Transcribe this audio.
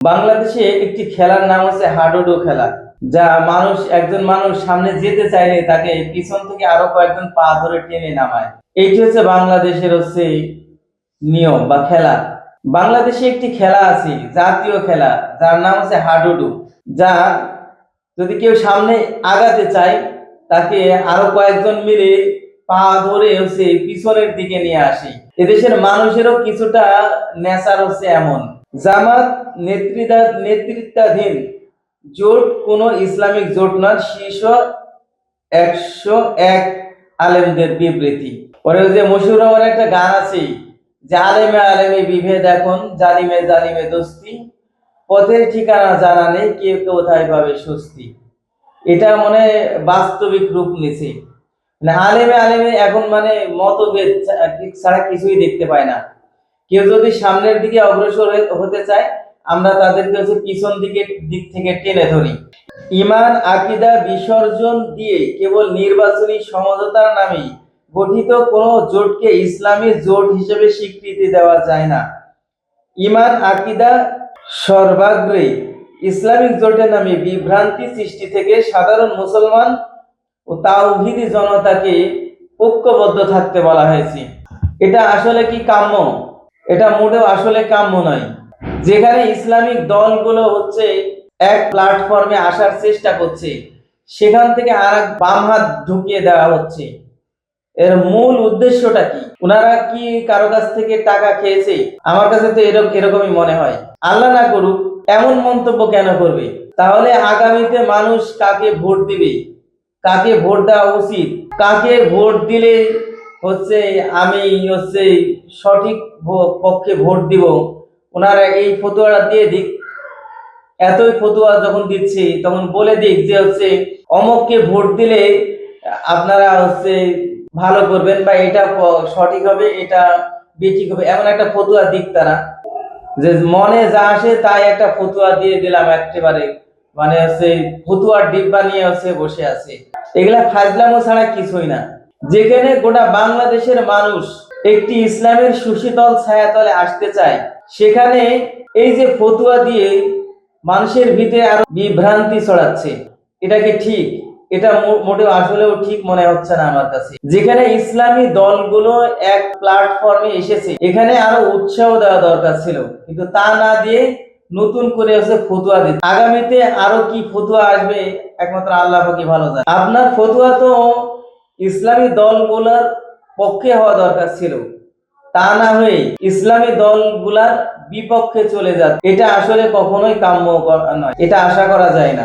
বাংলাদেশে একটি খেলার নাম হচ্ছে হাডুডু খেলা, যা একজন মানুষ সামনে যেতে চাইলে তাকে পিছন থেকে আরো কয়েকজন পা ধরে টেনে নামায়। এইটি হচ্ছে বাংলাদেশের নিয়ম বা খেলা। বাংলাদেশে একটি খেলা আছে, জাতীয় খেলা, যার নাম হচ্ছে হাডুডু। যা যদি কেউ সামনে আগাতে চায় তাকে আরো কয়েকজন মিলে পা ধরে পিছনের দিকে নিয়ে আসে। এদেশের মানুষেরও কিছুটা নেশার এমন। জামাত নেতৃত্বাধীন জোট কোনো ইসলামিক জোট নয়, শীর্ষ 101 আলেমদের বিবৃতি। পরে মশিউর রহমানের একটা গান আছে যে আলেমে আলেমে বিভেদ, এখন জালিমে জালিমে দোস্তি, পথের ঠিকানা জানা নেই, কে কোথায় পাবে স্বস্তি। এটা বাস্তবিক রূপ নিছে। আলেমে আলেমে এখন মতভেদ ছাড়া কিছুই দেখতে পায় না। কেউ যদি সামনের দিকে অগ্রসর হতে চায়, আমরা তাদেরকে পিছন দিক থেকে টেনে ধরি। ঈমান আকীদা বিসর্জন দিয়ে কেবল নির্বাচনী সমঝোতার নামে গঠিত কোনো জোটকে ইসলামী জোট হিসেবে স্বীকৃতি দেওয়া যায় না। ঈমান আকীদা সর্বাগ্রে ইসলামিক জোটের নামে বিভ্রান্তি সৃষ্টি থেকে সাধারণ মুসলমান ও তাওহীদি জনতাকে ঐক্যবদ্ধ থাকতে বলা হয়েছে। এটা আসলে কি কাম্য? এটা মোটেও আসলে কাম্য নয়। যেখানে ইসলামিক দলগুলো এক প্ল্যাটফর্মে আসার চেষ্টা করছে, সেখান থেকে আরেক বাম হাত ঢুকিয়ে দেওয়া হচ্ছে। এর মূল উদ্দেশ্যটা কি? ওনারা কি কারো কাছ থেকে টাকা খেয়েছে? আমার কাছে তো এরকমই মনে হয়। আল্লাহ না করুক, এমন মন্তব্য কেন করবে? তাহলে আগামীতে মানুষ কাকে ভোট দিবে? কাকে ভোট দেওয়া উচিত? কাকে ভোট দিলে আমি সঠিক পক্ষে ভোট দিব, ওনারা এই ফতোয়াটা দিয়ে দিক। এতই ফতোয়া যখন দিচ্ছে, তখন বলে দিক যে অমককে ভোট দিলে আপনারা ভালো করবেন, বা এটা সঠিক হবে, এটা বেঠিক হবে, এমন একটা ফতোয়া দিক। তারা যে মনে যা আসে তাই একটা ফতোয়া দিয়ে দিলাম, একেবারে ফতুয়ার ডিব্বা নিয়ে বসে আছে। এগুলা ফাজলামো ছাড়া কিছুই না। যেখানে গোটা বাংলাদেশের মানুষ একটি ইসলামের সুশীতল ছায়াতলে আসতে চায়, সেখানে এই যে ফতুয়া দিয়ে মানুষের ভিতরে আরো বিভ্রান্তি ছড়াচ্ছে, এটা কি ঠিক? এটা মোটেও আসলেও ঠিক মনে হচ্ছে না আমার কাছে। যেখানে ইসলামী দলগুলো এক প্ল্যাটফর্মে এসেছে, এখানে আরো উৎসাহ দেওয়া দরকার ছিল, কিন্তু তা না দিয়ে নতুন করে ফতুয়া দিচ্ছে। আগামীতে আরো কি ফতুয়া আসবে একমাত্র আল্লাহ পাকই ভালো জানে। আপনার ফতুয়া তো ইসলামী দলগুলোর পক্ষে হওয়া দরকার ছিল, তা না হয়ে ইসলামী দলগুলার বিপক্ষে চলে যাচ্ছে। এটা আসলে কখনোই কাম্য নয়, এটা আশা করা যায় না।